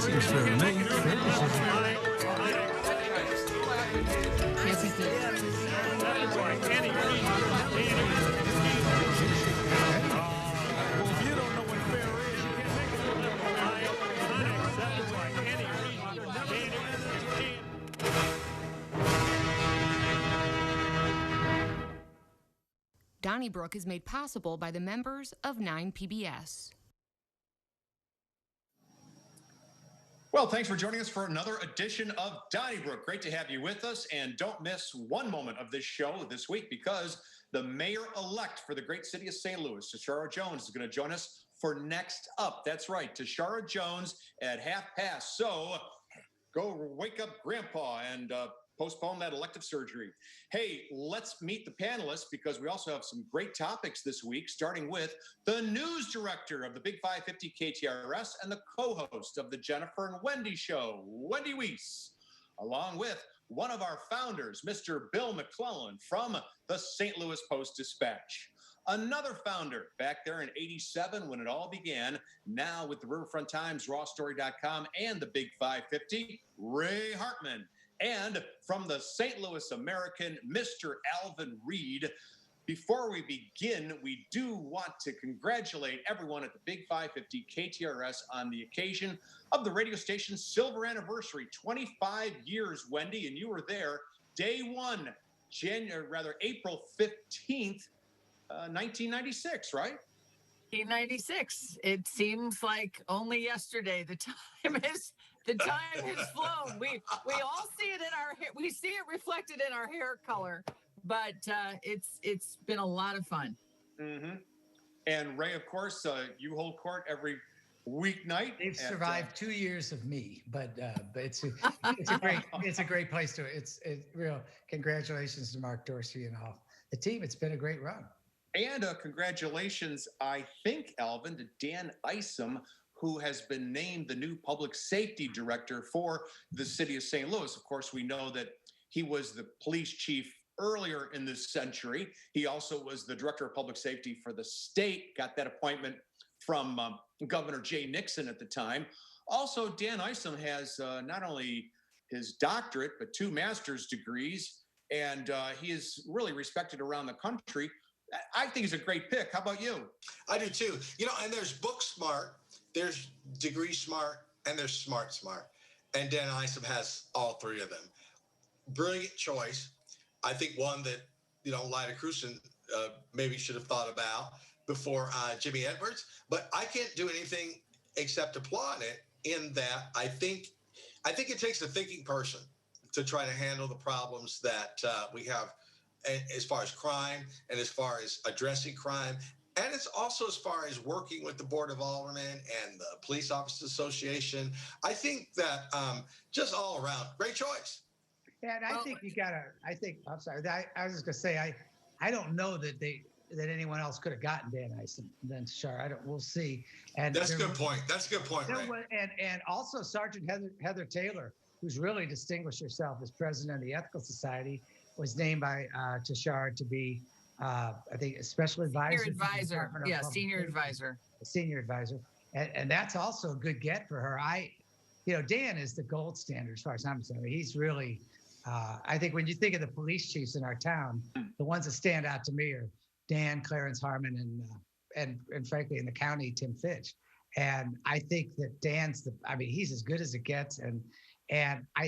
Yes, sir. Yes, he did. Well, if you don't know what fair is, you can't make Donnybrook is made possible by the members of 9PBS. Well, thanks for joining us for another edition of Donnybrook. Great to have you with us, and don't miss one moment of this show this week because the mayor-elect for the great city of St. Louis, Tishaura O, is going to join us for Next Up. That's right, Tishaura O at 12:30. So go wake up Grandpa and postpone that elective surgery. Hey, let's meet the panelists because we also have some great topics this week, starting with the news director of the Big 550 KTRS and the co-host of the Jennifer and Wendy Show, Wendy Wiese, along with one of our founders, Mr. Bill McClellan from the St. Louis Post-Dispatch. Another founder back there in '87 when it all began, now with the Riverfront Times, rawstory.com, and the Big 550, Ray Hartmann. And from the St. Louis American, Mr. Alvin Reid. Before we begin, we do want to congratulate everyone at the Big 550 KTRS on the occasion of the radio station's silver anniversary, 25 years, Wendy, and you were there day one, April 15th, 1996, right? 1996. It seems like only yesterday. The time has flown. We all see it in our hair. We see it reflected in our hair color, but it's been a lot of fun. Mm-hmm. And Ray, of course, you hold court every weeknight. They've survived 2 years of me, but it's a great place to. It's real. Congratulations to Mark Dorsey and all the team. It's been a great run. And congratulations, I think, Alvin, to Dan Isom, who has been named the new public safety director for the city of St. Louis. Of course, we know that he was the police chief earlier in this century. He also was the director of public safety for the state, got that appointment from Governor Jay Nixon at the time. Also, Dan Isom has not only his doctorate, but 2 master's degrees, and he is really respected around the country. I think he's a great pick. How about you? I do too. You know, and there's book smart, there's degree smart, and there's smart smart. And Dan Isom has all 3 of them. Brilliant choice. I think one that, Lyda Cruson maybe should have thought about before Jimmy Edwards. But I can't do anything except applaud it in that I think it takes a thinking person to try to handle the problems that we have as far as crime and as far as addressing crime. And it's also as far as working with the Board of Aldermen and the Police Officers Association. I think that just all around, great choice. Yeah, and I think I'm sorry. I was just going to say, I don't know that anyone else could have gotten Dan Isom than Tishaura. We'll see. And that's a good point. That's a good point, Ray. And also Sergeant Heather Taylor, who's really distinguished herself as president of the Ethical Society, was named by Tishaura to be, I think, a special advisor. Senior advisor. Senior advisor. And that's also a good get for her. Dan is the gold standard as far as I'm concerned. He's really, I think when you think of the police chiefs in our town, the ones that stand out to me are Dan, Clarence Harmon, and frankly, in the county, Tim Fitch. And I think that he's as good as it gets. And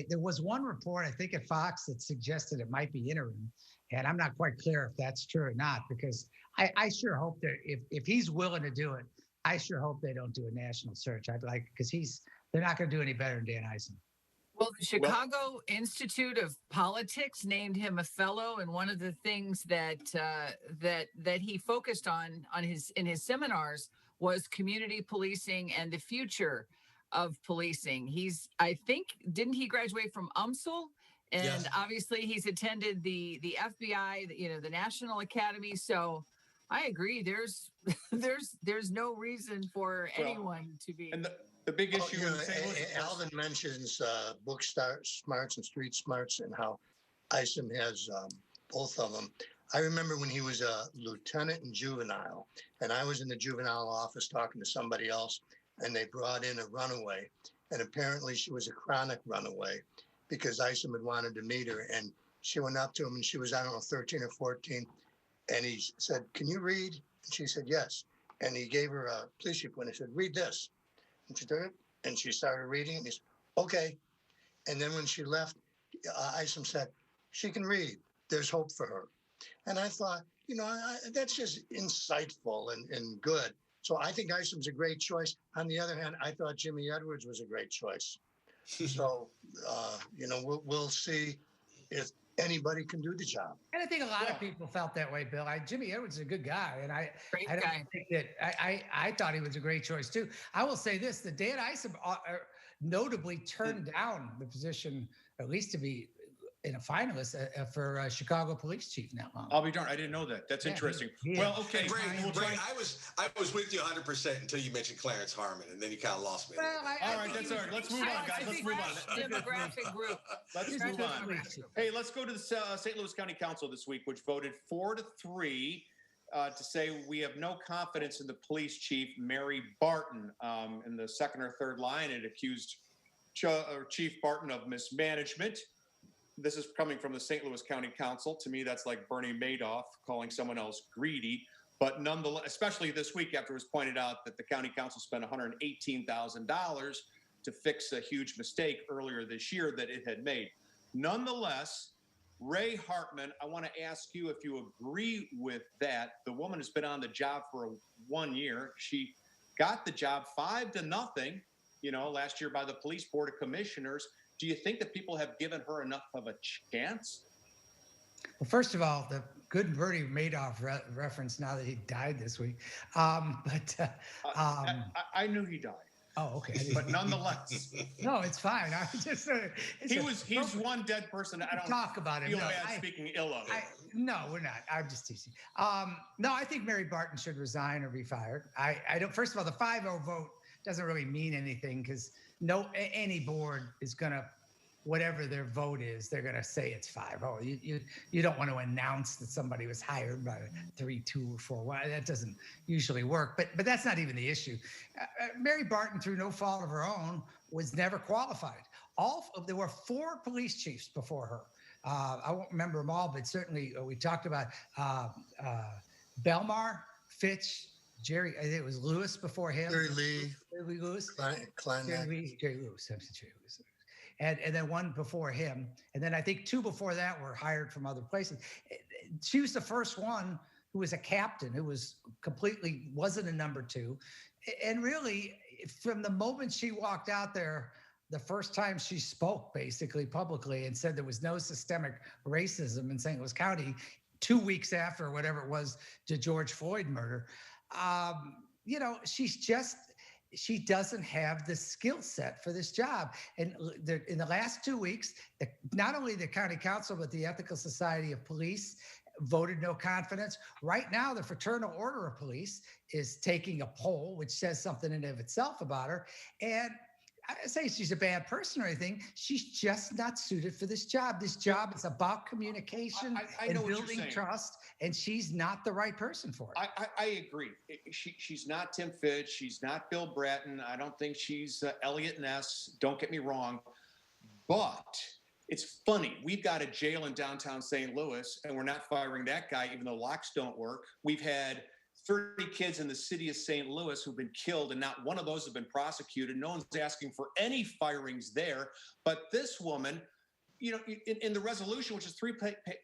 there was one report, I think at Fox, that suggested it might be interim. And I'm not quite clear if that's true or not, because I sure hope that if he's willing to do it, I sure hope they don't do a national search. Because they're not going to do any better than Dan Isom. Well, the Chicago Institute of Politics named him a fellow, and one of the things that he focused on in his seminars was community policing and the future of policing. Didn't he graduate from UMSL? And yes. Obviously he's attended the FBI, the National Academy. So I agree. There's no reason for anyone to be. And the big issue in St. Louis. Alvin mentions book smarts and street smarts and how Isom has both of them. I remember when he was a lieutenant in juvenile, and I was in the juvenile office talking to somebody else, and they brought in a runaway, And apparently she was a chronic runaway because Isom had wanted to meet her. And she went up to him and she was, I don't know, 13 or 14. And he said, "Can you read?" And she said, "Yes." And he gave her a police report and he said, "Read this." And she did it. And she started reading it. And he said, "Okay." And then when she left, Isom said, "She can read. There's hope for her." And I thought, that's just insightful and good. So I think Isom's a great choice. On the other hand, I thought Jimmy Edwards was a great choice. So, we'll see if anybody can do the job. And I think a lot of people felt that way, Bill. Jimmy Edwards is a good guy, and I don't think that I thought he was a great choice too. I will say this: that Dan Isom notably turned down the position, at least to be in a finalist for Chicago police chief not long. I'll be darned. I didn't know that. That's interesting. Well, okay. Ray, I was with you 100% until you mentioned Clarence Harmon, and then you kind of lost me. All right, that's all right. Let's move on, guys. Let's move on. Demographic group. Let's move on. Hey, let's go to the St. Louis County Council this week, which voted 4-3 to say we have no confidence in the police chief, Mary Barton. In the second or third line, it accused Chief Barton of mismanagement. This is coming from the St. Louis County Council. To me, that's like Bernie Madoff calling someone else greedy. But nonetheless, especially this week after it was pointed out that the county council spent $118,000 to fix a huge mistake earlier this year that it had made. Nonetheless, Ray Hartmann, I want to ask you if you agree with that. The woman has been on the job for 1 year. She got the job 5-0, last year by the Police Board of Commissioners. Do you think that people have given her enough of a chance? Well, first of all, the good Bernie Madoff reference now that he died this week. I knew he died. Oh, okay. But nonetheless. No, it's fine. I just he's one dead person. I don't talk about him. Feel bad speaking ill of him. No, we're not. I'm just teasing. No, I think Mary Barton should resign or be fired. I don't. First of all, the 5-0 vote doesn't really mean anything because any board is gonna, whatever their vote is, they're gonna say it's 5-0. You don't want to announce that somebody was hired by 3-2 or 4-1. That doesn't usually work. But that's not even the issue. Mary Barton, through no fault of her own, was never qualified. There were 4 police chiefs before her. I won't remember them all, but certainly we talked about Belmar, Fitch, Jerry. I think it was Lewis before him. Jerry Lee. Jerry Lewis. Klein. Jerry Lewis. And then one before him. And then I think 2 before that were hired from other places. She was the first one who was a captain, who wasn't a number 2. And really, from the moment she walked out there, the first time she spoke basically publicly and said there was no systemic racism in St. Louis County, 2 weeks after whatever it was, the George Floyd murder, she doesn't have the skill set for this job. And in the last 2 weeks, not only the county council, but the Ethical Society of Police voted no confidence. Right now, the Fraternal Order of Police is taking a poll, which says something in and of itself about her. And I say she's a bad person or anything. She's just not suited for this job. This job is about communication and building trust, and she's not the right person for it. I agree. She's not Tim Fitch. She's not Bill Bratton. I don't think she's Elliot Ness. Don't get me wrong. But it's funny. We've got a jail in downtown St. Louis, and we're not firing that guy, even though locks don't work. We've had 30 kids in the city of St. Louis who've been killed, and not one of those have been prosecuted. No one's asking for any firings there. But this woman, in the resolution, which is 3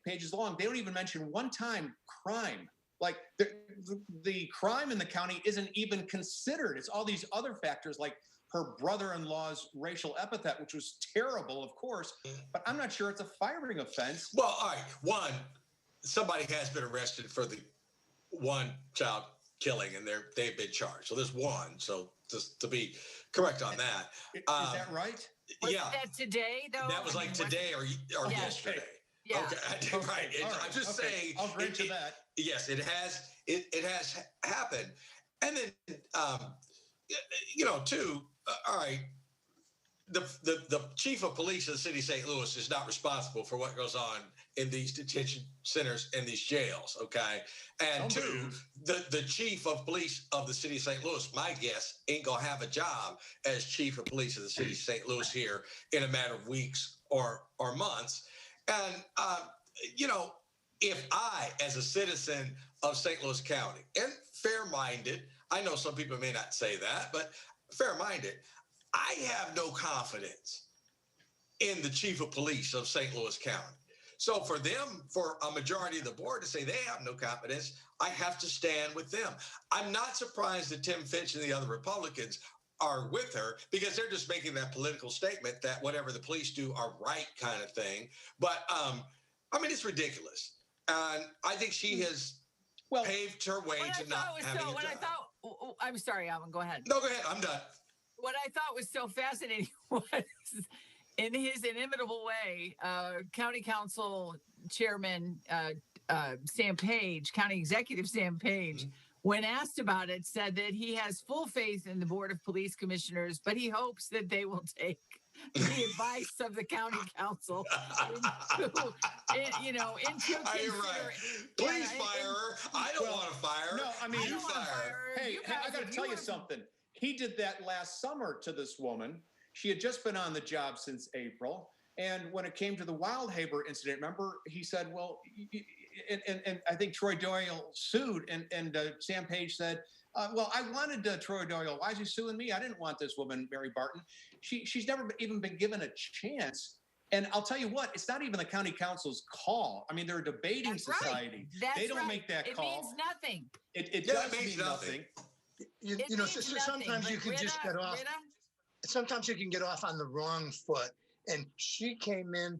pages long, they don't even mention one time crime. Like the crime in the county isn't even considered. It's all these other factors like her brother-in-law's racial epithet, which was terrible, of course, but I'm not sure it's a firing offense. Well, all right. One, somebody has been arrested for the one child killing, and they've been charged. So there's one. So just to be correct on that. Is that right? Was that today, though? That was like today or yesterday. Yeah. Okay. Right. Right. I'm just saying. I'll agree to that. Yes, it has happened. And then, too, all right, the chief of police of the city of St. Louis is not responsible for what goes on in these detention centers and these jails, okay? And two, the chief of police of the city of St. Louis, my guess, ain't gonna have a job as chief of police of the city of St. Louis here in a matter of weeks or months. And, if I, as a citizen of St. Louis County, and fair-minded, I know some people may not say that, but fair-minded, I have no confidence in the chief of police of St. Louis County. So for a majority of the board to say they have no confidence, I have to stand with them. I'm not surprised that Tim Fitch and the other Republicans are with her, because they're just making that political statement that whatever the police do are right kind of thing. But, it's ridiculous. And I think she has paved her way to not having a job. I'm sorry, Alvin, go ahead. No, go ahead. I'm done. What I thought was so fascinating was, in his inimitable way, County Council Chairman Sam Page, County Executive Sam Page, when asked about it, said that he has full faith in the Board of Police Commissioners, but he hopes that they will take the advice of the County Council into You're right. Please fire her. I don't want to fire her. No, you fire her. Hey, I got to tell you something. He did that last summer to this woman. She had just been on the job since April. And when it came to the Wildhaber incident, remember, he said, well, and I think Troy Doyle sued, and Sam Page said, well, I wanted Troy Doyle. Why is he suing me? I didn't want this woman, Mary Barton. She's never even been given a chance. And I'll tell you what, it's not even the county council's call. I mean, they're a debating society. Right. They don't make that call. It means nothing. It does mean nothing. Sometimes you can just get off. Sometimes you can get off on the wrong foot. And she came in,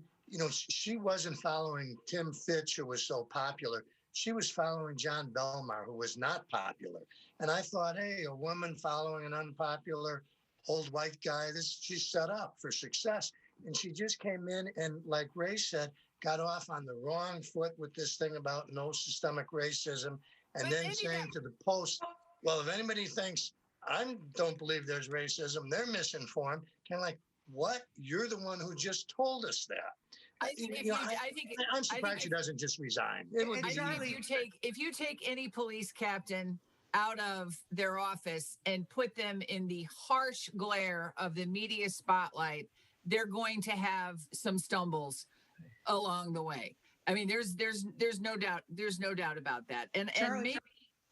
she wasn't following Tim Fitch, who was so popular. She was following John Belmar, who was not popular. And I thought, hey, a woman following an unpopular old white guy, she's set up for success. And she just came in and, like Ray said, got off on the wrong foot with this thing about no systemic racism. And then saying to the Post, well, if anybody thinks I don't believe there's racism, they're misinformed. Kind of like, what? You're the one who just told us that. I'm surprised she doesn't just resign. If you take any police captain out of their office and put them in the harsh glare of the media spotlight, they're going to have some stumbles along the way. I mean, there's no doubt about that. And maybe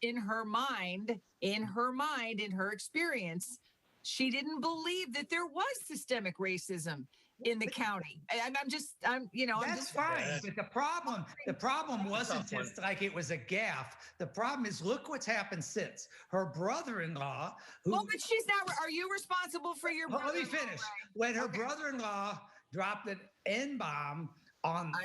in her mind, in her experience, she didn't believe that there was systemic racism in the county. That's fine. But the problem wasn't just like it was a gaffe. The problem is, look what's happened since. Her brother-in-law, but she's not. Are you responsible for your brother-in-law? Let me finish. When her brother-in-law dropped an N-bomb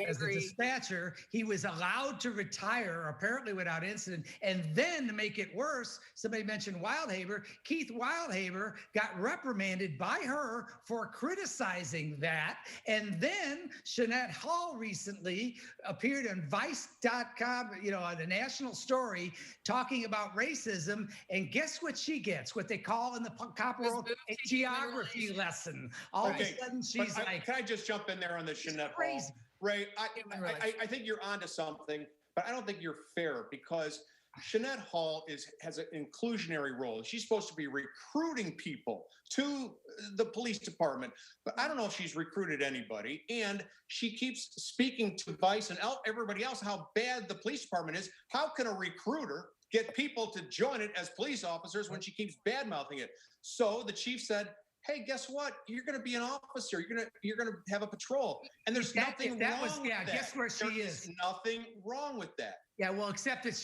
as a dispatcher, he was allowed to retire, apparently without incident. And then, to make it worse, somebody mentioned Wildhaber. Keith Wildhaber got reprimanded by her for criticizing that. And then Shanette Hall recently appeared on Vice.com, on a national story, talking about racism. And guess what she gets? What they call in the cop world a geography lesson. All of a sudden, she's like, can I just jump in there on the Shanette Hall? Ray, I think you're onto something, but I don't think you're fair, because Shanette Hall has an inclusionary role. She's supposed to be recruiting people to the police department, but I don't know if she's recruited anybody. And she keeps speaking to Vice and everybody else how bad the police department is. How can a recruiter get people to join it as police officers when she keeps bad-mouthing it? So the chief said, hey, guess what? You're going to be an officer. You're going to have a patrol, and there's nothing wrong with that. Guess where she is? There's nothing wrong with that. Yeah, well, except that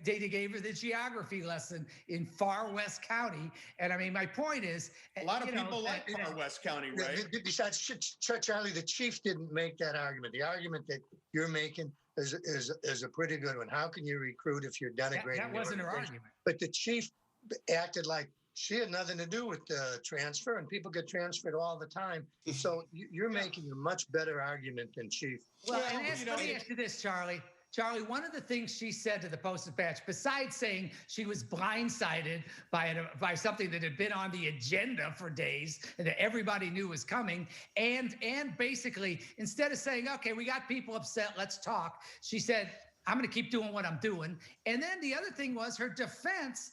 they gave her the geography lesson in Far West County, and I mean, my point is, a lot of people like Far West County, right? Besides, Charlie, the chief didn't make that argument. The argument that you're making is a pretty good one. How can you recruit if you're denigrating? That wasn't her argument. But the chief acted like she had nothing to do with the transfer, and people get transferred all the time. So you're making a much better argument than Chief. Well, let me ask you this, Charlie. Charlie, one of the things she said to the Post-Dispatch, besides saying she was blindsided by something that had been on the agenda for days and that everybody knew was coming, and basically, instead of saying, okay, we got people upset, let's talk, she said, I'm going to keep doing what I'm doing. And then the other thing was her defense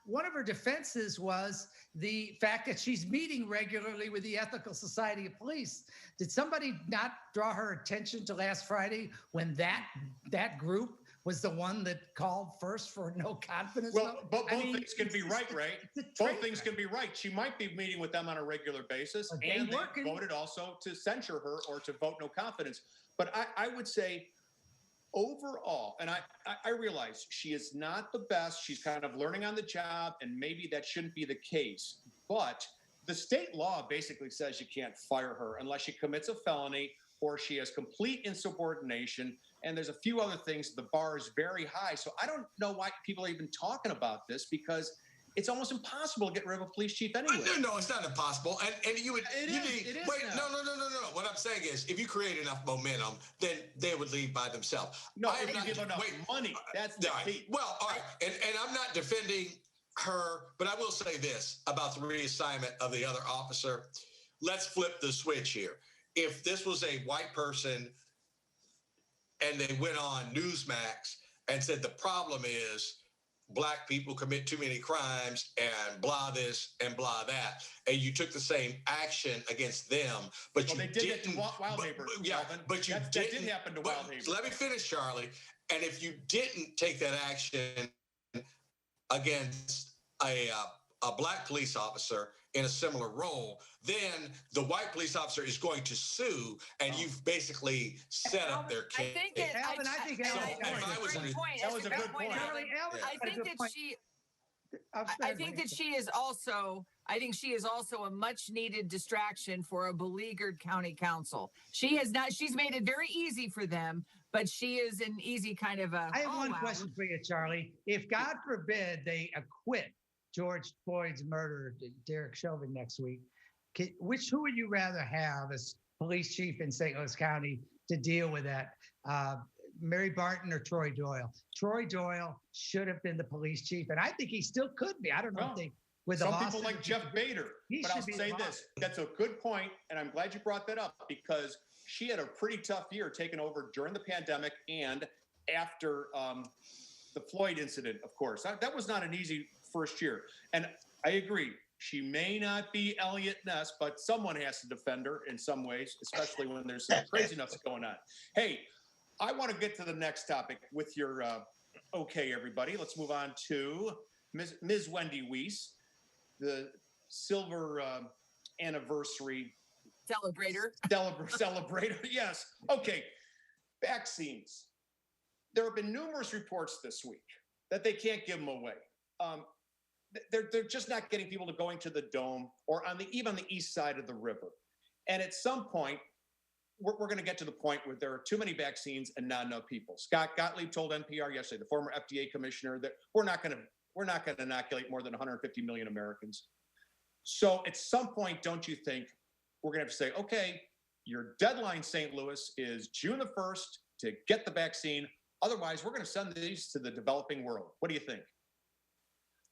one of her defenses was the fact that she's meeting regularly with the Ethical Society of Police. Did somebody not draw her attention to last Friday when that group was the one that called first for no confidence? Well, but both things can be right, Ray. Both things can be right. She might be meeting with them on a regular basis, and they voted also to censure her or to vote no confidence. But I would say, overall, and I realize she is not the best. She's kind of learning on the job, and maybe that shouldn't be the case. But the state law basically says you can't fire her unless she commits a felony or she has complete insubordination. And there's a few other things. The bar is very high. So I don't know why people are even talking about this, because it's almost impossible to get rid of a police chief anyway. No, it's not impossible. And you would. It is No. What I'm saying is, if you create enough momentum, then they would leave by themselves. No, if you give enough money, that's the key. Well, all right, and I'm not defending her, but I will say this about the reassignment of the other officer. Let's flip the switch here. If this was a white person and they went on Newsmax and said the problem is Black people commit too many crimes and blah this and blah that, and you took the same action against them, but you didn't. That to Wild Neighbors, but you didn't. That didn't happen to Wild Neighbors. Let me finish, Charlie. And if you didn't take that action against a Black police officer in a similar role, then the white police officer is going to sue, and you've basically set up their case. Alvin, I think that was a good point. I think that she is also a much needed distraction for a beleaguered county council. She's made it very easy for them, but she is an easy kind of a. I have one question for you, Charlie. If God forbid they acquit George Floyd's murderer, Derek Chauvin, next week, who would you rather have as police chief in St. Louis County to deal with that? Mary Barton or Troy Doyle? Troy Doyle should have been the police chief, and I think he still could be. I don't know if they, with some people like Jeff Bader, but I'll say this: that's a good point, and I'm glad you brought that up, because she had a pretty tough year taking over during the pandemic and after the Floyd incident. Of course, that was not an easy first year, and I agree. She may not be Elliot Ness, but someone has to defend her in some ways, especially when there's some craziness going on. Hey, I want to get to the next topic with your okay, everybody. Let's move on to Ms. Wendy Wiese, the silver anniversary celebrator. Yes. Okay. Vaccines. There have been numerous reports this week that they can't give them away. They're just not getting people to going to the Dome or even on the east side of the river. And at some point, we're going to get to the point where there are too many vaccines and not enough people. Scott Gottlieb told NPR yesterday, the former FDA commissioner, that we're not going to inoculate more than 150 million Americans. So at some point, don't you think we're going to have to say, okay, your deadline, St. Louis, is June the 1st to get the vaccine. Otherwise, we're going to send these to the developing world. What do you think?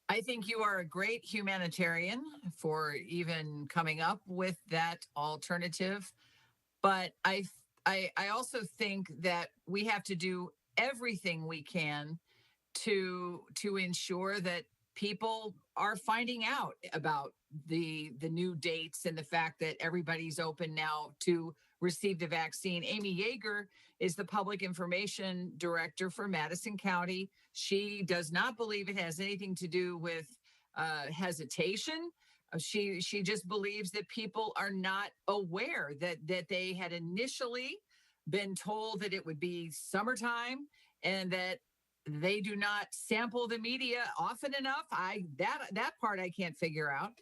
I think you are a great humanitarian for even coming up with that alternative. But I also think that we have to do everything we can to ensure that people are finding out about the new dates and the fact that everybody's open now to receive the vaccine. Amy Yeager is the public information director for Madison County. She does not believe it has anything to do with hesitation. She just believes that people are not aware that they had initially been told that it would be summertime and that they do not sample the media often enough. That part I can't figure out.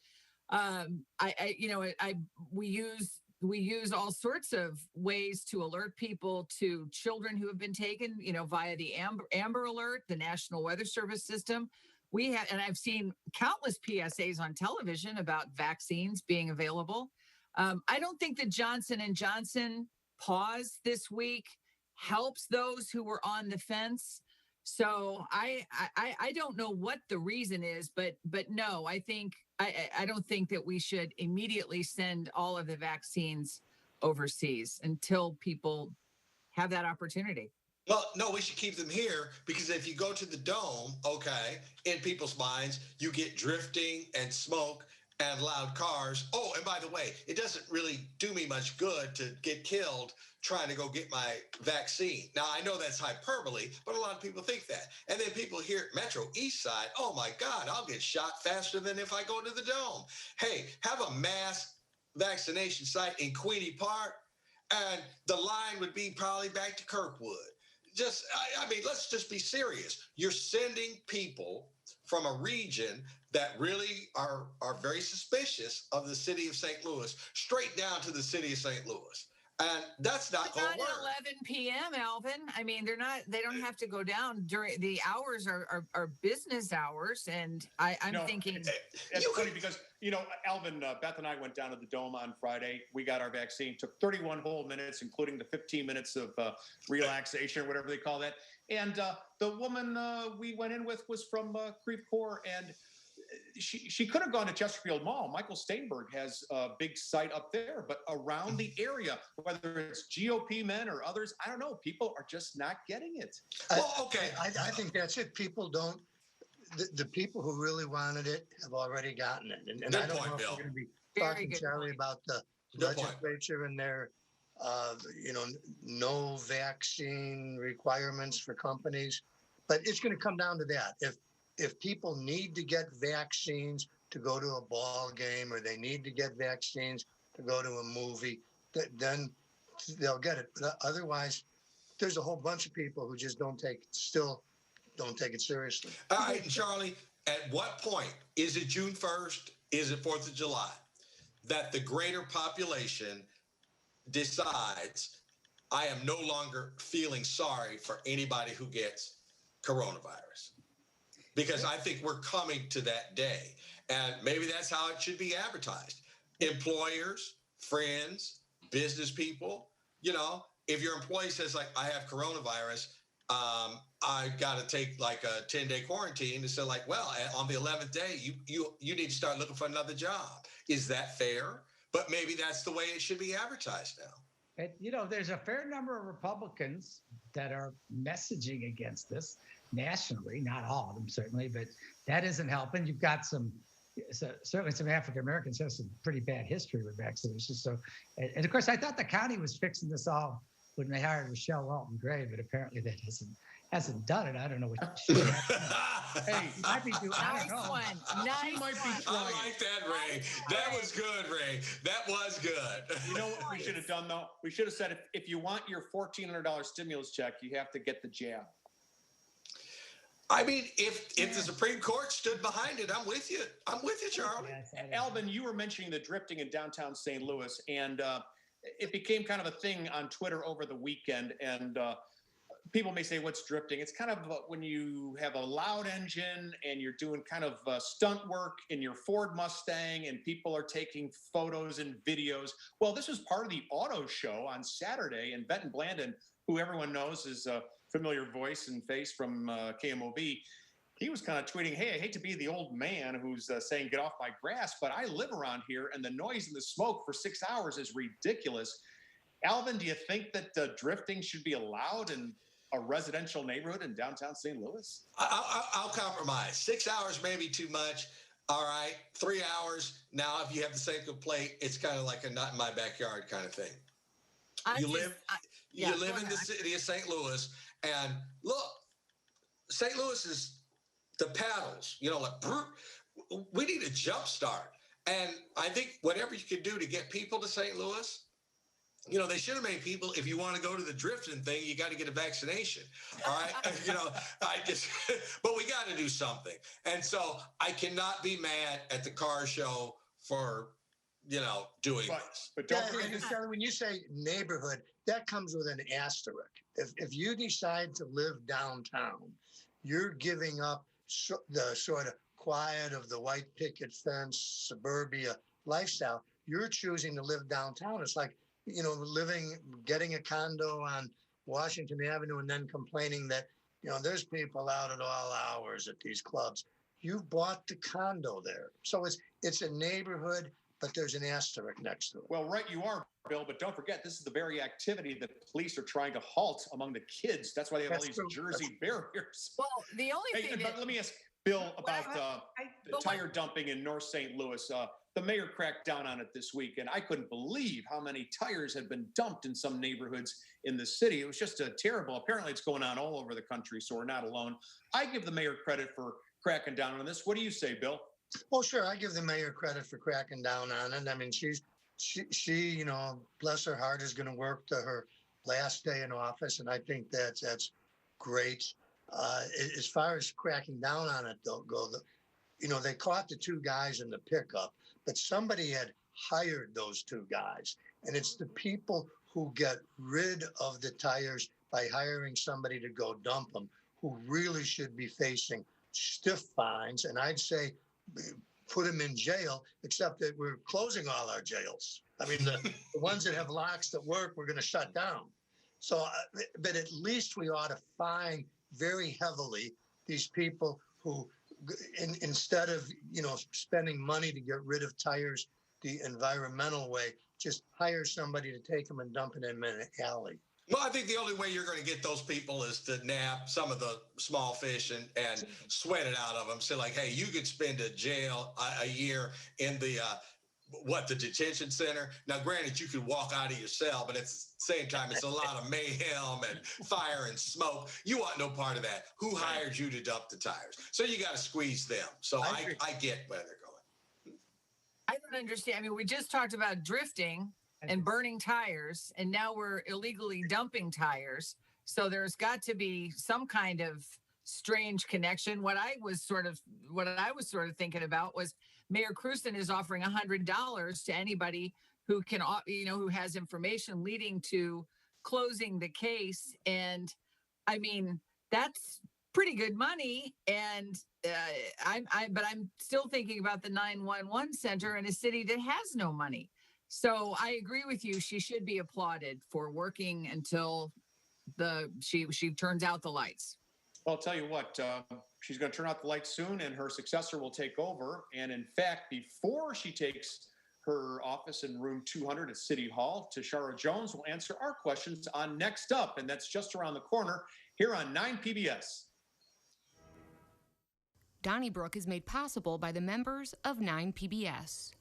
We use all sorts of ways to alert people to children who have been taken, via the Amber Alert, the National Weather Service system. And I've seen countless PSAs on television about vaccines being available. I don't think that Johnson & Johnson pause this week helps those who were on the fence. So I don't know what the reason is, but no, I don't think that we should immediately send all of the vaccines overseas until people have that opportunity. Well, no, we should keep them here because if you go to the dome, okay, in people's minds, you get drifting and smoke and loud cars. Oh, and by the way, it doesn't really do me much good to get killed trying to go get my vaccine. Now, I know that's hyperbole, but a lot of people think that. And then people here at Metro East Side, oh my God, I'll get shot faster than if I go to the dome. Hey, have a mass vaccination site in Queenie Park, and the line would be probably back to Kirkwood. I mean, let's just be serious. You're sending people from a region that really are very suspicious of the city of St. Louis straight down to the city of St. Louis. And that's not going to work. Not at 11 p.m., Alvin. I mean, they don't have to go down during the hours are business hours. And I'm thinking. It's funny because, Alvin, Beth and I went down to the Dome on Friday. We got our vaccine, took 31 whole minutes, including the 15 minutes of relaxation or whatever they call that. And the woman we went in with was from Creve Coeur, and she could have gone to Chesterfield Mall. Michael Steinberg has a big site up there, but around the area, whether it's GOP men or others, I don't know. People are just not getting it. Well, okay. I think that's it. People don't. The people who really wanted it have already gotten it. And I don't know if we're going to be talking, Charlie, about the legislature and their, no vaccine requirements for companies. But it's going to come down to that. If people need to get vaccines to go to a ball game or they need to get vaccines to go to a movie, then they'll get it. But otherwise, there's a whole bunch of people who just don't take it seriously. All right, Charlie, at what point, is it June 1st? Is it 4th of July, that the greater population decides I am no longer feeling sorry for anybody who gets coronavirus? Because I think we're coming to that day. And maybe that's how it should be advertised. Employers, friends, business people, if your employee says, like, I have coronavirus, I got to take like a 10-day quarantine. And so like, well, on the 11th day, you need to start looking for another job. Is that fair? But maybe that's the way it should be advertised now. And, there's a fair number of Republicans that are messaging against this nationally, not all of them certainly, but that isn't helping. You've got certainly some African Americans have some pretty bad history with vaccinations. So, and of course, I thought the county was fixing this all when they hired Michelle Walton Gray, but apparently that hasn't done it. I don't know what she Hey, might be doing. I don't know. Nice one. Nice might be one. trying. I like that, Ray. That was good, Ray. That was good. You know what we should have done, though? We should have said, if you want your $1,400 stimulus check, you have to get the jab. I mean, if the Supreme Court stood behind it, I'm with you. I'm with you, Charlie. Alvin, you were mentioning the drifting in downtown St. Louis, and it became kind of a thing on Twitter over the weekend. And people may say, what's drifting? It's kind of when you have a loud engine and you're doing kind of stunt work in your Ford Mustang and people are taking photos and videos. Well, this was part of the auto show on Saturday, and Benton Blandon, who everyone knows is a familiar voice and face from KMOV, he was kind of tweeting, hey, I hate to be the old man who's saying get off my grass, but I live around here and the noise and the smoke for 6 hours is ridiculous. Alvin, do you think that drifting should be allowed in a residential neighborhood in downtown St. Louis? I'll compromise. 6 hours may be too much. All right, 3 hours. Now, if you have the same complaint, it's kind of like a not in my backyard kind of thing. You live in the city of St. Louis, and look, St. Louis is the paddles. We need a jump start. And I think whatever you can do to get people to St. Louis, they should have made people, if you want to go to the drifting thing, you got to get a vaccination. All right. But we got to do something. And so I cannot be mad at the car show for, doing this. But don't forget, when you say neighborhood, that comes with an asterisk. If you decide to live downtown, you're giving up the sort of quiet of the white picket fence, suburbia lifestyle. You're choosing to live downtown. It's like, getting a condo on Washington Avenue and then complaining that, there's people out at all hours at these clubs. You bought the condo there. So it's a neighborhood, but there's an asterisk next to it. Well, right you are, Bill, but don't forget, this is the very activity that police are trying to halt among the kids. That's why they have all these Jersey barriers. Well, the only thing but let me ask Bill about the tire dumping in North St. Louis. The mayor cracked down on it this week, and I couldn't believe how many tires had been dumped in some neighborhoods in the city. It was just terrible. Apparently, it's going on all over the country, so we're not alone. I give the mayor credit for cracking down on this. What do you say, Bill? Well, sure. I give the mayor credit for cracking down on it. I mean, she bless her heart, is going to work to her last day in office, and I think that's great. As far as cracking down on it, they caught the two guys in the pickup, but somebody had hired those two guys, and it's the people who get rid of the tires by hiring somebody to go dump them who really should be facing stiff fines, and I'd say put them in jail, except that we're closing all our jails. I mean, the ones that have locks that work, we're going to shut down. So, but at least we ought to fine very heavily these people who, instead of, spending money to get rid of tires the environmental way, just hire somebody to take them and dump them in an alley. Well, I think the only way you're going to get those people is to nab some of the small fish and sweat it out of them. Say like, hey, you could spend a year in the detention center. Now, granted, you could walk out of your cell, but at the same time, it's a lot of mayhem and fire and smoke. You want no part of that. Who hired you to dump the tires? So you got to squeeze them. So I get where they're going. I don't understand. I mean, we just talked about drifting and burning tires, and now we're illegally dumping tires. So there's got to be some kind of strange connection. What I was sort of thinking about was Mayor Krewson is offering $100 to anybody who can, who has information leading to closing the case. And I mean, that's pretty good money. And but I'm still thinking about the 911 center in a city that has no money. So I agree with you. She should be applauded for working until she turns out the lights. Well, I'll tell you what, she's going to turn out the lights soon, and her successor will take over. And in fact, before she takes her office in room 200 at City Hall, Tishaura Jones will answer our questions on Next Up, and that's just around the corner here on 9 PBS. Donnybrook is made possible by the members of 9 PBS.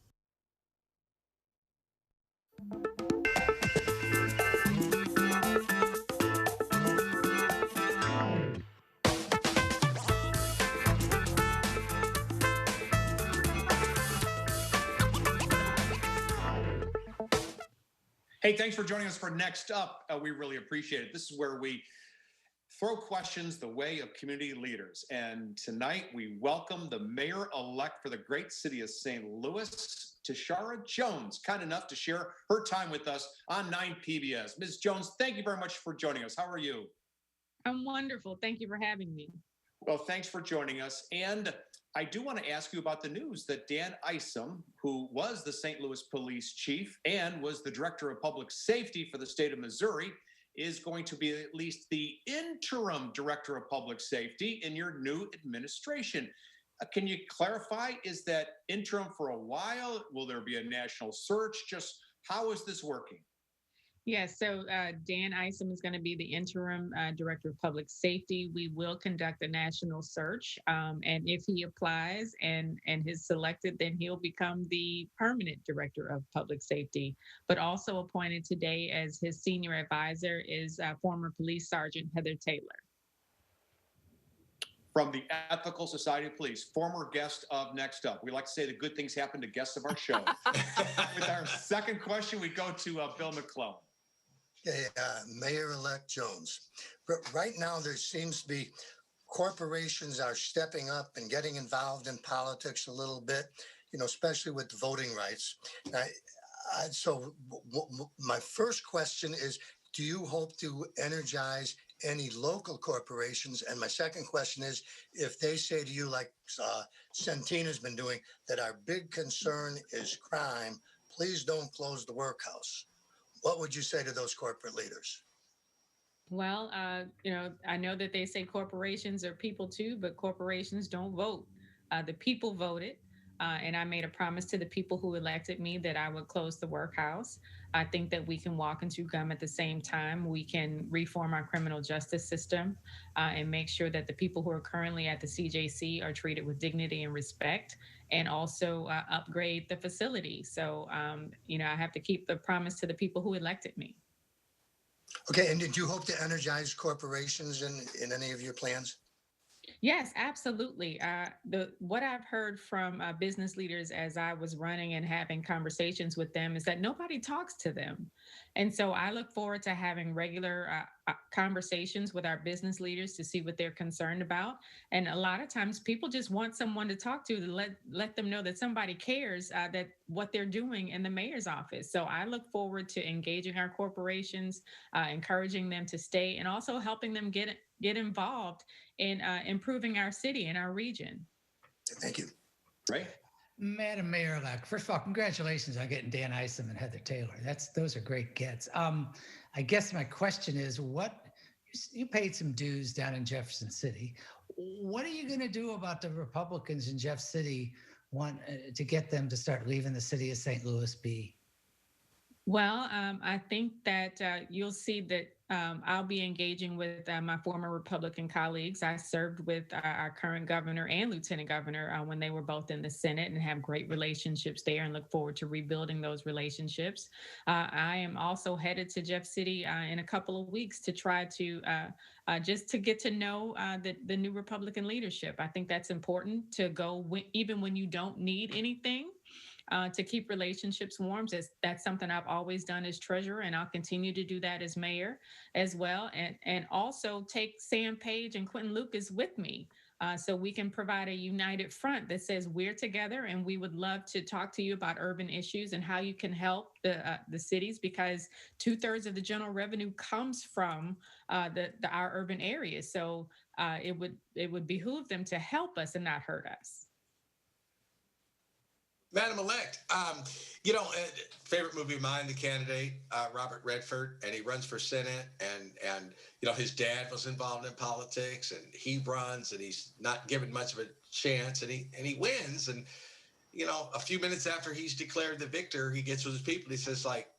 Hey, thanks for joining us for Next Up. We really appreciate it. This is where we throw questions the way of community leaders. And tonight we welcome the mayor-elect for the great city of St. Louis, Tishaura Jones, kind enough to share her time with us on 9 PBS. Ms. Jones, thank you very much for joining us. How are you? I'm wonderful. Thank you for having me. Well, thanks for joining us. And I do want to ask you about the news that Dan Isom, who was the St. Louis police chief and was the director of public safety for the state of Missouri, is going to be at least the interim director of public safety in your new administration. Can you clarify, is that interim for a while? Will there be a national search? Just how is this working? Yes, so Dan Isom is going to be the interim director of public safety. We will conduct a national search, and if he applies and is selected, then he'll become the permanent director of public safety. But also appointed today as his senior advisor is former police sergeant Heather Taylor. From the Ethical Society of Police, former guest of Next Up. We like to say the good things happen to guests of our show. With our second question, we go to Bill McClellan. Okay, Mayor-elect Jones. Right now, there seems to be corporations are stepping up and getting involved in politics a little bit, especially with voting rights. So my first question is, do you hope to energize any local corporations? And my second question is, if they say to you, like Centina's been doing, that our big concern is crime, please don't close the workhouse. What would you say to those corporate leaders? Well, I know that they say corporations are people too, but corporations don't vote. The people voted. And I made a promise to the people who elected me that I would close the workhouse. I think that we can walk and chew gum at the same time. We can reform our criminal justice system and make sure that the people who are currently at the CJC are treated with dignity and respect, and also upgrade the facility. So, I have to keep the promise to the people who elected me. Okay, and did you hope to energize corporations in any of your plans? Yes, absolutely. The what I've heard from business leaders as I was running and having conversations with them is that nobody talks to them, and so I look forward to having regular conversations with our business leaders to see what they're concerned about. And a lot of times, people just want someone to talk to let them know that somebody cares that what they're doing in the mayor's office. So I look forward to engaging our corporations, encouraging them to stay, and also helping them get involved in improving our city and our region. Thank you. Right. Madam Mayor-elect, first of all, congratulations on getting Dan Isom and Heather Taylor. Those are great gets. I guess my question is, you paid some dues down in Jefferson City. What are you going to do about the Republicans in Jeff City want to get them to start leaving the city of St. Louis be? Well, I think that you'll see that I'll be engaging with my former Republican colleagues. I served with our current governor and lieutenant governor when they were both in the Senate, and have great relationships there, and look forward to rebuilding those relationships. I am also headed to Jeff City in a couple of weeks to try to just to get to know the new Republican leadership. I think that's important to go even when you don't need anything. To keep relationships warm. That's something I've always done as treasurer, and I'll continue to do that as mayor as well. And also take Sam Page and Quentin Lucas with me, so we can provide a united front that says we're together, and we would love to talk to you about urban issues and how you can help the cities, because 2/3 of the general revenue comes from our urban areas. So it would behoove them to help us and not hurt us. Madam Elect, favorite movie of mine, The Candidate, Robert Redford, and he runs for Senate, and his dad was involved in politics, and he runs, and he's not given much of a chance, and he wins, and a few minutes after he's declared the victor, he gets with his people, he says, like,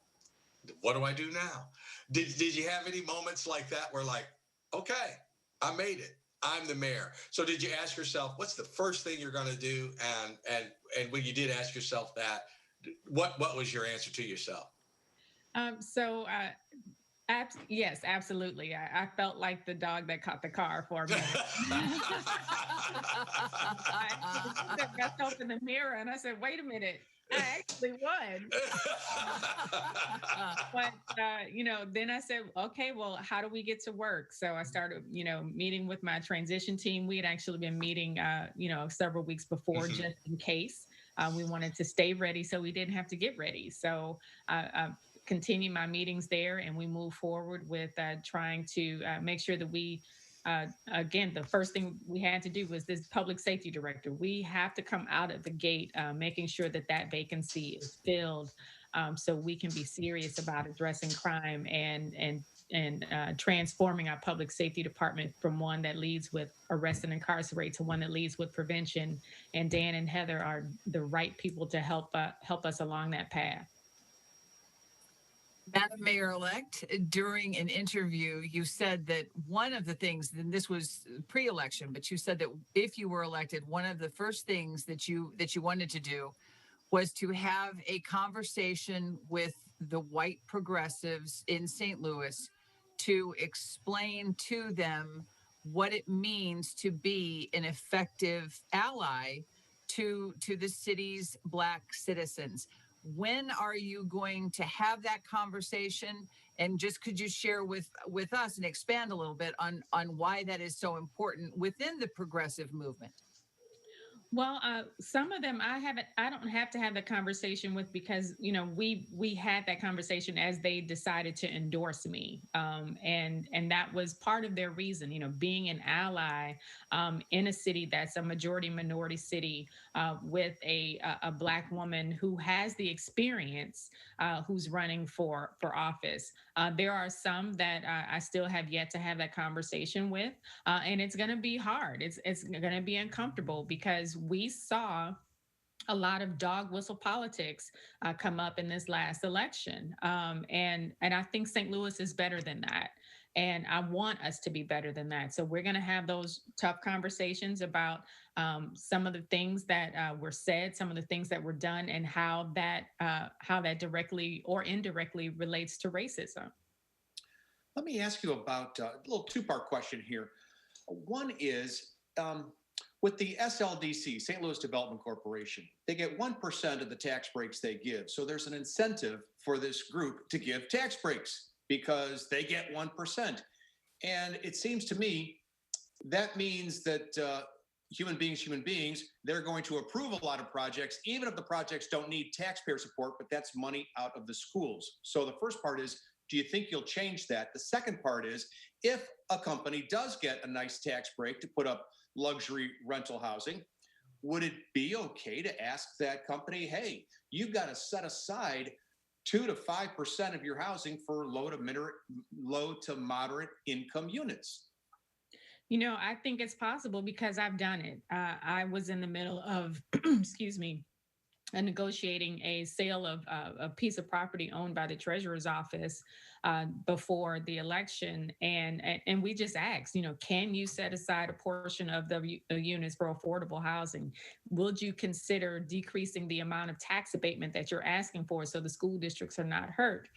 what do I do now? Did you have any moments like that where, like, okay, I made it, I'm the mayor? So did you ask yourself, what's the first thing you're going to do? And when you did ask yourself that, what was your answer to yourself? Yes, absolutely. I felt like the dog that caught the car for a minute. I looked at myself in the mirror and I said, wait a minute, I actually won. But then I said, okay, well, how do we get to work? So I started, meeting with my transition team. We had actually been meeting, several weeks before, just in case. We wanted to stay ready so we didn't have to get ready. So continue my meetings there, and we move forward with trying to make sure that we, again, the first thing we had to do was this public safety director. We have to come out of the gate making sure that vacancy is filled, so we can be serious about addressing crime and transforming our public safety department from one that leads with arrest and incarcerate to one that leads with prevention. And Dan and Heather are the right people to help us along that path. Madam Mayor-elect, during an interview, you said that one of the things, and this was pre-election, but you said that if you were elected, one of the first things that you wanted to do was to have a conversation with the white progressives in St. Louis to explain to them what it means to be an effective ally to the city's Black citizens. When are you going to have that conversation? And just could you share with us and expand a little bit on why that is so important within the progressive movement? Well, some of them I don't have to have the conversation with, because, we had that conversation as they decided to endorse me. And that was part of their reason, being an ally in a city that's a majority minority city with a Black woman who has the experience who's running for office. There are some that I still have yet to have that conversation with, and it's going to be hard. It's going to be uncomfortable because we saw a lot of dog whistle politics come up in this last election. And I think St. Louis is better than that. And I want us to be better than that. So we're going to have those tough conversations about some of the things that were said, some of the things that were done, and how that directly or indirectly relates to racism. Let me ask you about a little two-part question here. One is, with the SLDC, St. Louis Development Corporation, they get 1% of the tax breaks they give. So there's an incentive for this group to give tax breaks because they get 1%. And it seems to me that means that human beings, they're going to approve a lot of projects, even if the projects don't need taxpayer support, but that's money out of the schools. So the first part is, do you think you'll change that? The second part is, if a company does get a nice tax break to put up luxury rental housing, would it be okay to ask that company, hey, you've got to set aside 2 to 5% of your housing for low to moderate income units? I think it's possible because I've done it. I was in the middle of, excuse me, negotiating a sale of a piece of property owned by the treasurer's office before the election, and we just asked, can you set aside a portion of the units for affordable housing? Would you consider decreasing the amount of tax abatement that you're asking for so the school districts are not hurt?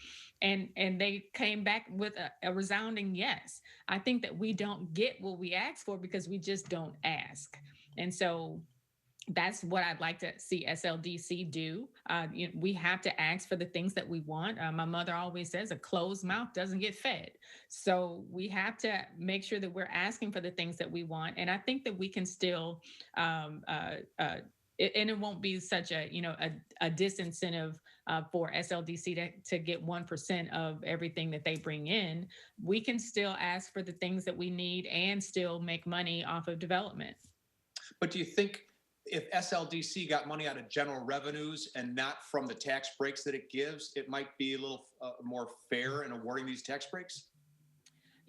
And they came back with a resounding yes. I think that we don't get what we ask for because we just don't ask. And so that's what I'd like to see SLDC do. We have to ask for the things that we want. My mother always says a closed mouth doesn't get fed. So we have to make sure that we're asking for the things that we want. And I think that we can still, and it won't be such a disincentive for SLDC to get 1% of everything that they bring in. We can still ask for the things that we need and still make money off of development. But do you think if SLDC got money out of general revenues and not from the tax breaks that it gives, it might be a little more fair in awarding these tax breaks?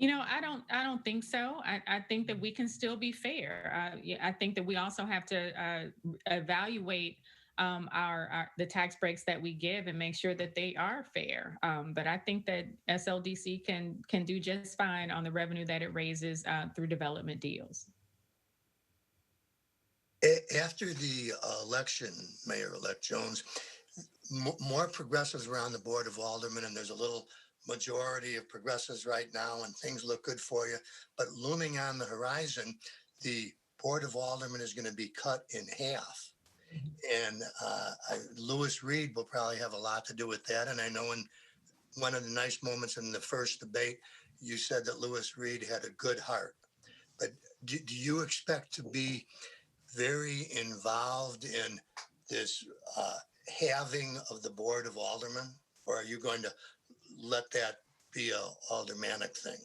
I don't think so. I think that we can still be fair. I think that we also have to evaluate the tax breaks that we give and make sure that they are fair. But I think that SLDC can do just fine on the revenue that it raises through development deals. After the election, Mayor-elect Jones, more progressives were on the Board of Aldermen, and there's a little majority of progressives right now, and things look good for you. But looming on the horizon, the Board of Aldermen is going to be cut in half. And Lewis Reed will probably have a lot to do with that. And I know in one of the nice moments in the first debate, you said that Lewis Reed had a good heart. But do you expect to be very involved in this halving of the Board of Aldermen, or are you going to let that be a aldermanic thing?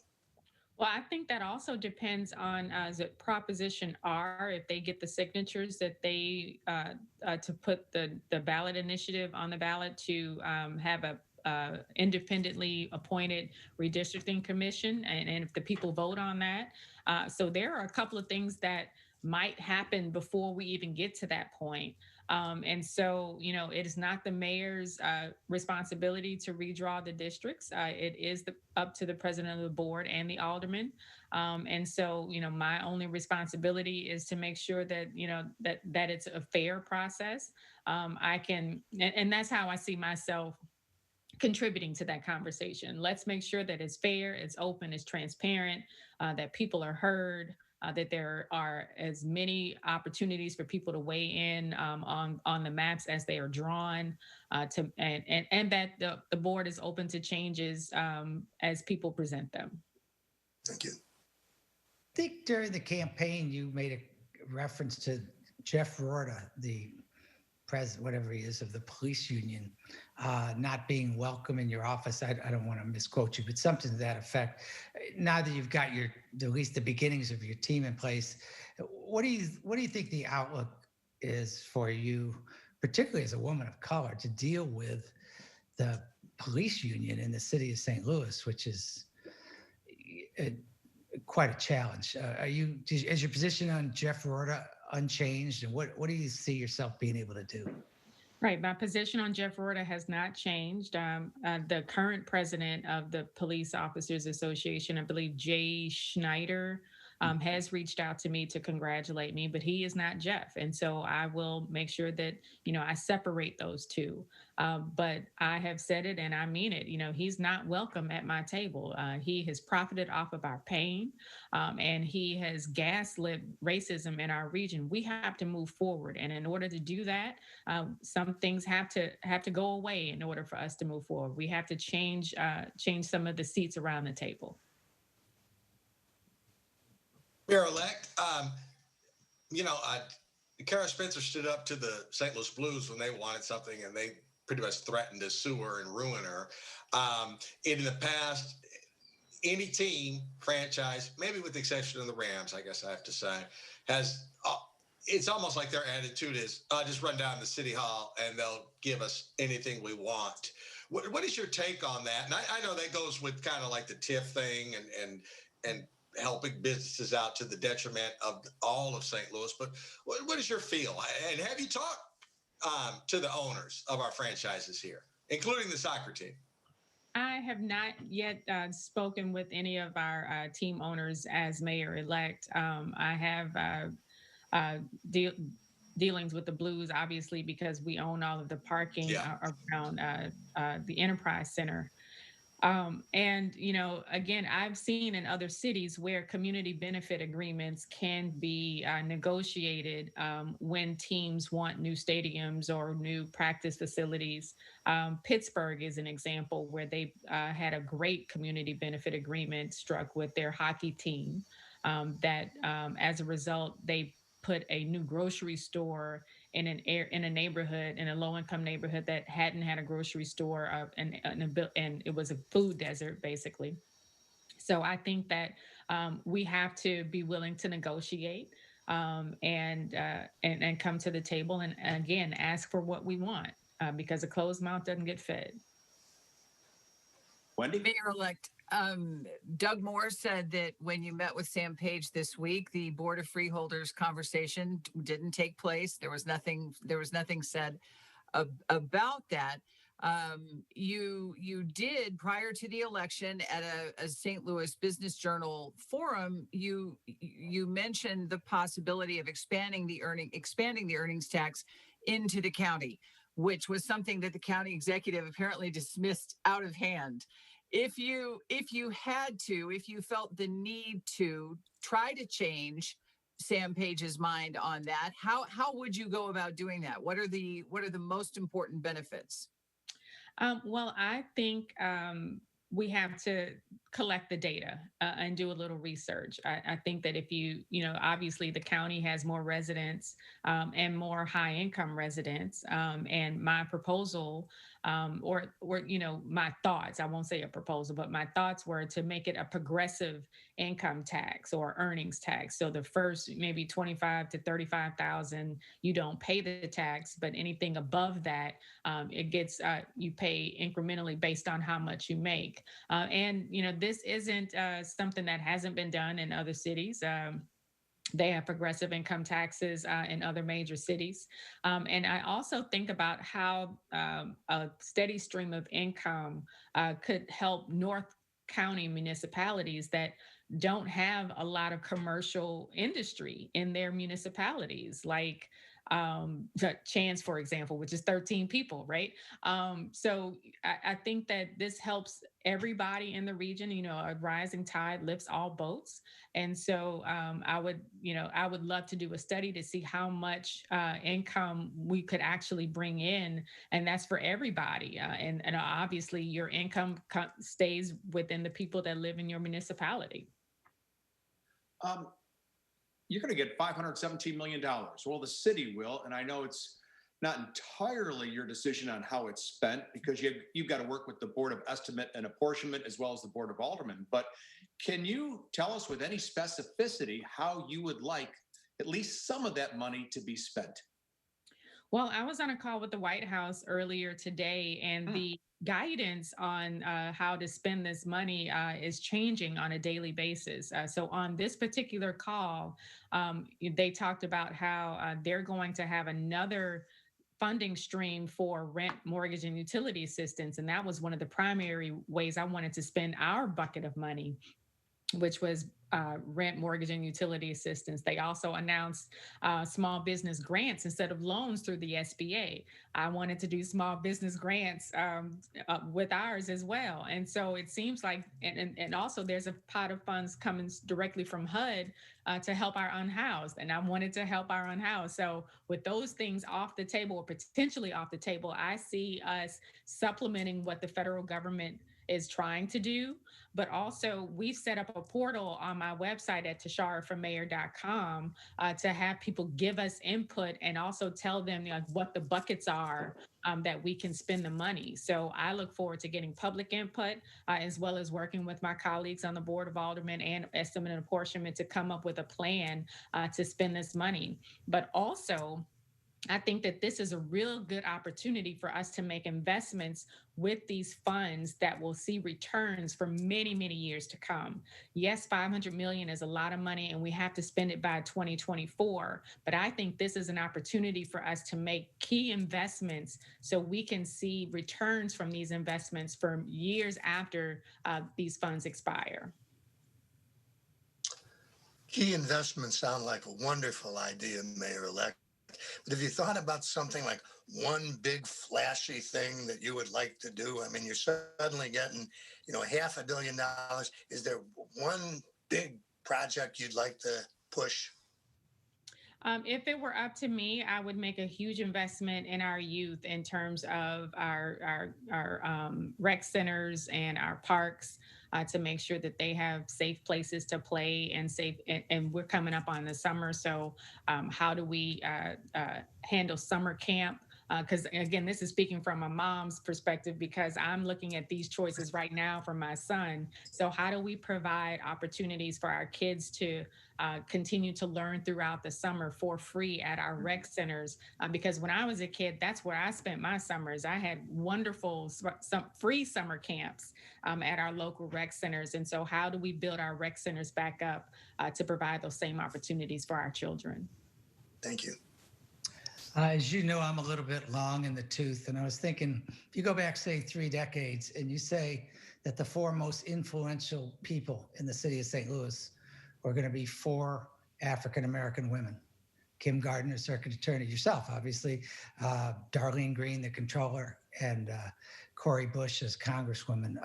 Well, I think that also depends on is it Proposition R, if they get the signatures that they to put the ballot initiative on the ballot to have a independently appointed redistricting commission, and if the people vote on that. So there are a couple of things that might happen before we even get to that point. And so, it is not the mayor's responsibility to redraw the districts. It is up to the president of the board and the aldermen. And so, my only responsibility is to make sure that, that it's a fair process. And that's how I see myself contributing to that conversation. Let's make sure that it's fair, it's open, it's transparent, that people are heard. That there are as many opportunities for people to weigh in on the maps as they are drawn, and that the board is open to changes as people present them. Thank you. I think during the campaign you made a reference to Jeff Rorta, the president, whatever he is, of the police union, not being welcome in your office. I don't want to misquote you, but something to that effect. Now that you've got at least the beginnings of your team in place, what do you think the outlook is for you, particularly as a woman of color, to deal with the police union in the city of St. Louis, which is quite a challenge. Is your position on Jeff Rorta unchanged, and what do you see yourself being able to do? Right. My position on Jeff Rorta has not changed. The current president of the Police Officers Association, I believe Jay Schneider, has reached out to me to congratulate me, but he is not Jeff. And so I will make sure that, I separate those two. But I have said it and I mean it. He's not welcome at my table. He has profited off of our pain, and he has gaslit racism in our region. We have to move forward. And in order to do that, some things have to go away in order for us to move forward. We have to change some of the seats around the table. Mayor-elect, Kara Spencer stood up to the St. Louis Blues when they wanted something, and they pretty much threatened to sue her and ruin her. In the past, any team, franchise, maybe with the exception of the Rams, I guess I have to say, has it's almost like their attitude is just run down to City Hall and they'll give us anything we want. What is your take on that? And I know that goes with kind of like the TIF thing and helping businesses out to the detriment of all of St. Louis. But what is your feel? And have you talked to the owners of our franchises here, including the soccer team? I have not yet spoken with any of our team owners as mayor-elect. I have dealings with the Blues, obviously, because we own all of the parking around the Enterprise Center. And, again, I've seen in other cities where community benefit agreements can be negotiated when teams want new stadiums or new practice facilities. Pittsburgh is an example where they had a great community benefit agreement struck with their hockey team that as a result, they put a new grocery store in a neighborhood, in a low-income neighborhood that hadn't had a grocery store, and it was a food desert, basically. So I think that we have to be willing to negotiate and come to the table and again ask for what we want, because a closed mouth doesn't get fed. Wendy? Mayor-elect, Doug Moore said that when you met with Sam Page this week, the Board of Freeholders conversation didn't take place. There was nothing said about that. You did, prior to the election at a St. Louis Business Journal forum, you mentioned the possibility of expanding the earnings tax into the county, which was something that the county executive apparently dismissed out of hand. If you felt the need to try to change Sam Page's mind on that, how would you go about doing that? What are the most important benefits? Well, I think we have to collect the data and do a little research. I think that if obviously the county has more residents and more high income residents, and my proposal or my thoughts, I won't say a proposal, but my thoughts were to make it a progressive income tax or earnings tax. So the first maybe 25 to 35,000, you don't pay the tax, but anything above that, it gets you pay incrementally based on how much you make. And this isn't something that hasn't been done in other cities. They have progressive income taxes in other major cities. And I also think about how a steady stream of income could help North County municipalities that don't have a lot of commercial industry in their municipalities, like Chance, for example, which is 13 people, right? So I think that this helps everybody in the region. A rising tide lifts all boats. And so I would love to do a study to see how much income we could actually bring in. And that's for everybody. And obviously your income stays within the people that live in your municipality. You're going to get $517 million. Well, the city will, and I know it's not entirely your decision on how it's spent because you've got to work with the Board of Estimate and Apportionment as well as the Board of Aldermen. But can you tell us with any specificity how you would like at least some of that money to be spent? Well, I was on a call with the White House earlier today, and the guidance on how to spend this money is changing on a daily basis. So, on this particular call, they talked about how they're going to have another funding stream for rent, mortgage, and utility assistance. And that was one of the primary ways I wanted to spend our bucket of money, which was rent, mortgage, and utility assistance. They also announced small business grants instead of loans through the SBA. I wanted to do small business grants with ours as well. And so it seems like, and also there's a pot of funds coming directly from HUD to help our unhoused. And I wanted to help our unhoused. So with those things off the table or potentially off the table, I see us supplementing what the federal government is trying to do. But also, we've set up a portal on my website at tishauraformayor.com to have people give us input and also tell them what the buckets are that we can spend the money. So I look forward to getting public input as well as working with my colleagues on the Board of Aldermen and Estimate and Apportionment to come up with a plan to spend this money. But also, I think that this is a real good opportunity for us to make investments with these funds that will see returns for many, many years to come. Yes, $500 million is a lot of money and we have to spend it by 2024. But I think this is an opportunity for us to make key investments so we can see returns from these investments for years after these funds expire. Key investments sound like a wonderful idea, Mayor-elect. But have you thought about something like one big flashy thing that you would like to do? I mean, you're suddenly getting, $500 million. Is there one big project you'd like to push? If it were up to me, I would make a huge investment in our youth in terms of our rec centers and our parks to make sure that they have safe places to play and safe. And we're coming up on the summer, so how do we handle summer camp? Because again, this is speaking from a mom's perspective because I'm looking at these choices right now for my son. So how do we provide opportunities for our kids to continue to learn throughout the summer for free at our rec centers? Because when I was a kid, that's where I spent my summers. I had wonderful some free summer camps at our local rec centers. And so how do we build our rec centers back up to provide those same opportunities for our children? Thank you. As you know, I'm a little bit long in the tooth, and I was thinking, if you go back, say, 3 decades, and you say that the 4 most influential people in the city of St. Louis are going to be 4 African-American women. Kim Gardner, Circuit Attorney, yourself, obviously, Darlene Green, the Controller, and Cori Bush as Congresswoman.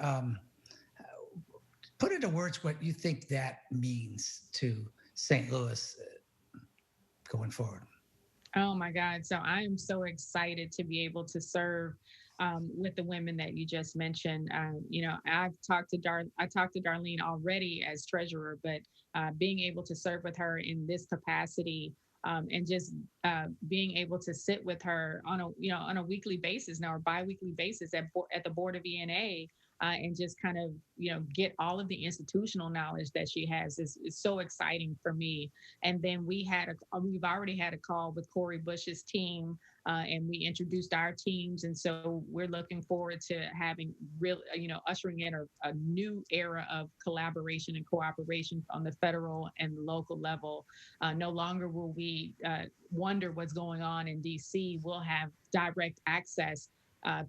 Put into words what you think that means to St. Louis going forward. Oh my God. So I am so excited to be able to serve with the women that you just mentioned. I've talked to Darlene already as treasurer, but being able to serve with her in this capacity and just being able to sit with her on a weekly basis now or biweekly basis at the Board of E&A and just kind of, get all of the institutional knowledge that she has is so exciting for me. And then we've already had a call with Cori Bush's team and we introduced our teams. And so we're looking forward to having ushering in a new era of collaboration and cooperation on the federal and local level. No longer will we wonder what's going on in DC. We'll have direct access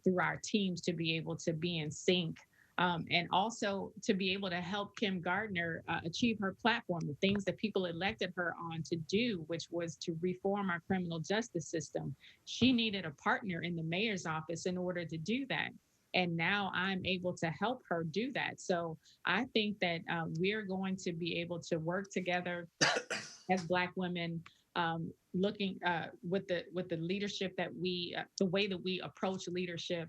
through our teams to be able to be in sync and also to be able to help Kim Gardner achieve her platform, the things that people elected her on to do, which was to reform our criminal justice system. She needed a partner in the mayor's office in order to do that. And now I'm able to help her do that. So I think that we're going to be able to work together as Black women, looking with the leadership that the way that we approach leadership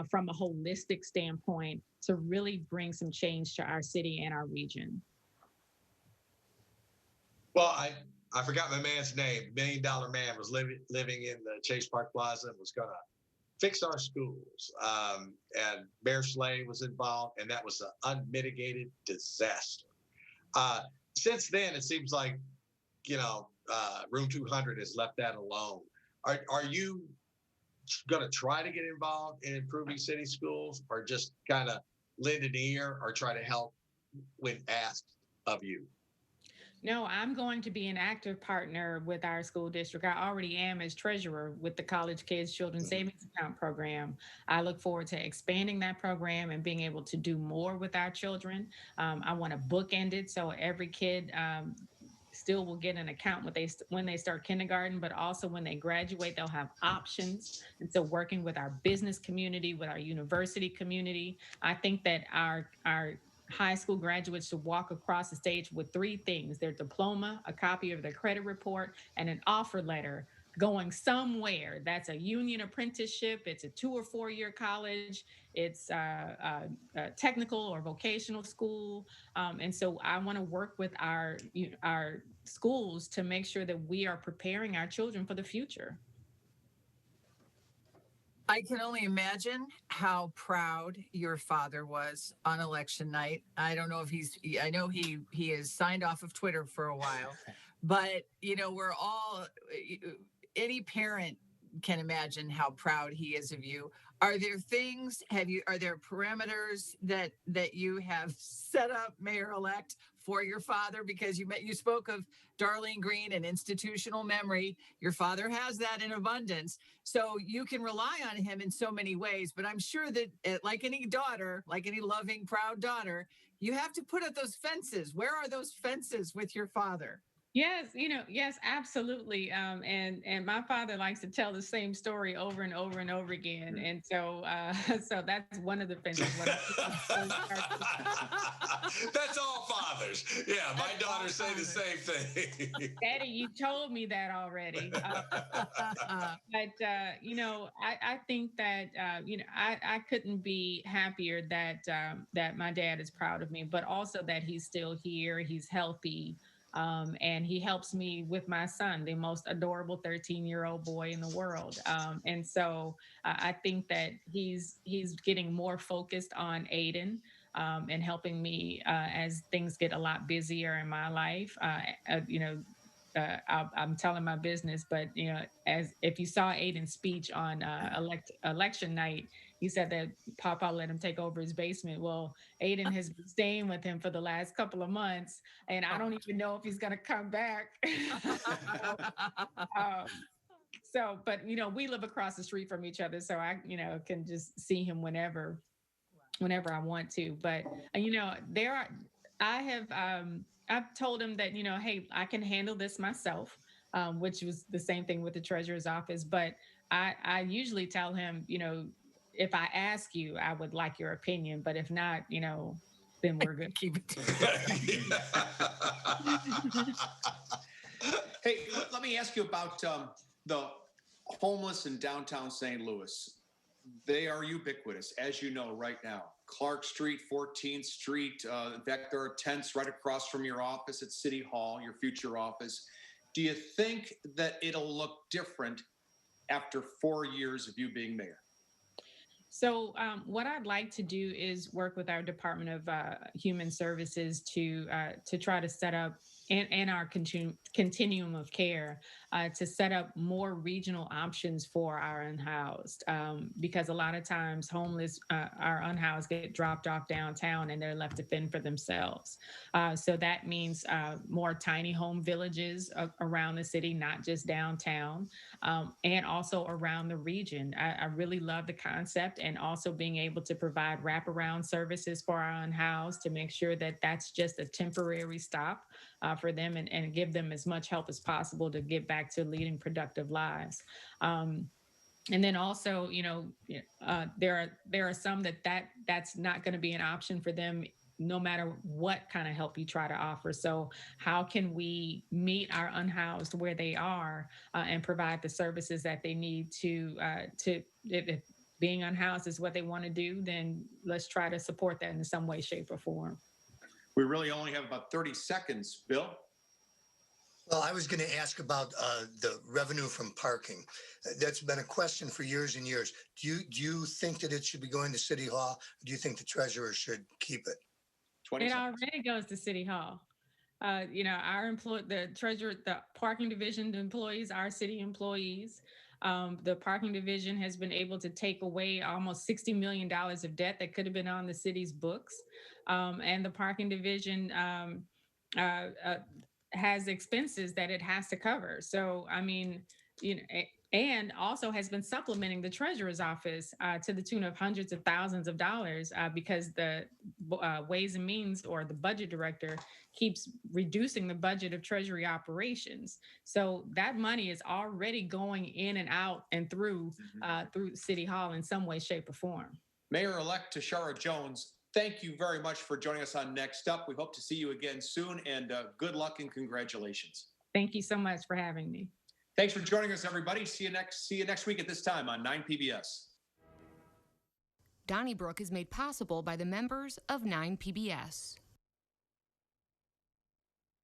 from a holistic standpoint to really bring some change to our city and our region. Well, I forgot my man's name. $1 Million Man was living in the Chase Park Plaza and was going to fix our schools. And Mayor Slay was involved, and that was an unmitigated disaster. Since then, it seems like, Room 200 has left that alone. Are you going to try to get involved in improving city schools, or just kind of lend an ear or try to help when asked of you? No, I'm going to be an active partner with our school district. I already am as treasurer with the College Kids Children's Savings Account program. I look forward to expanding that program and being able to do more with our children. I want to bookend it so every kid still will get an account when they start kindergarten, but also when they graduate, they'll have options. And so working with our business community, with our university community, I think that our high school graduates should walk across the stage with three things: their diploma, a copy of their credit report, and an offer letter going somewhere. That's a union apprenticeship, it's a 2 or 4 year college, it's a technical or vocational school. And so I want to work with our schools to make sure that we are preparing our children for the future. I can only imagine how proud your father was on election night. I don't know if I know he is signed off of Twitter for a while, but we're all, any parent can imagine how proud he is of you. Are there things, are there parameters that you have set up, Mayor-elect, for your father? Because you spoke of Darlene Green and institutional memory. Your father has that in abundance. So you can rely on him in so many ways, but I'm sure that like any daughter, like any loving, proud daughter, you have to put up those fences. Where are those fences with your father? Yes, yes, absolutely. And my father likes to tell the same story over and over and over again. And so so that's one of the fences. That's all fathers. Yeah, my daughters say the same thing. Daddy, you told me that already. I think that I couldn't be happier that my dad is proud of me, but also that he's still here, he's healthy. And he helps me with my son, the most adorable 13-year-old boy in the world. And so I think that he's getting more focused on Aiden and helping me as things get a lot busier in my life. I'm telling my business, but as if you saw Aiden's speech on election night, he said that Papa let him take over his basement. Well, Aiden has been staying with him for the last couple of months, and I don't even know if he's going to come back. But we live across the street from each other, so I can just see him whenever I want to. But I've told him that, hey, I can handle this myself, which was the same thing with the treasurer's office. But I usually tell him, if I ask you, I would like your opinion. But if not, then we're good. Keep it. Hey, let me ask you about the homeless in downtown St. Louis. They are ubiquitous, as you know, right now. Clark Street, 14th Street. In fact, there are tents right across from your office at City Hall, your future office. Do you think that it'll look different after 4 years of you being mayor? So what I'd like to do is work with our Department of Human Services to try to set up and our continuum of care to set up more regional options for our unhoused, because a lot of times homeless, our unhoused get dropped off downtown and they're left to fend for themselves. So that means more tiny home villages around the city, not just downtown, and also around the region. I really love the concept, and also being able to provide wraparound services for our unhoused to make sure that that's just a temporary stop for them and give them as much help as possible to get back to leading productive lives. And then also, there are some that's not going to be an option for them, no matter what kind of help you try to offer. So how can we meet our unhoused where they are and provide the services that they need to if being unhoused is what they want to do, then let's try to support that in some way, shape, or form. We really only have about 30 seconds, Bill. Well, I was going to ask about the revenue from parking. That's been a question for years and years. Do you think that it should be going to City Hall? Or do you think the treasurer should keep it? It already goes to City Hall. The treasurer, the parking division employees are city employees. The parking division has been able to take away almost $60 million of debt that could have been on the city's books. And the parking division has expenses that it has to cover. So, I mean, and also has been supplementing the treasurer's office to the tune of hundreds of thousands of dollars because the Ways and Means, or the budget director, keeps reducing the budget of treasury operations. So that money is already going in and out and through City Hall in some way, shape, or form. Mayor-elect Tishaura Jones, thank you very much for joining us on Next Up. We hope to see you again soon, and good luck and congratulations. Thank you so much for having me. Thanks for joining us, everybody. See you next week at this time on 9 PBS. Donnybrook is made possible by the members of 9 PBS.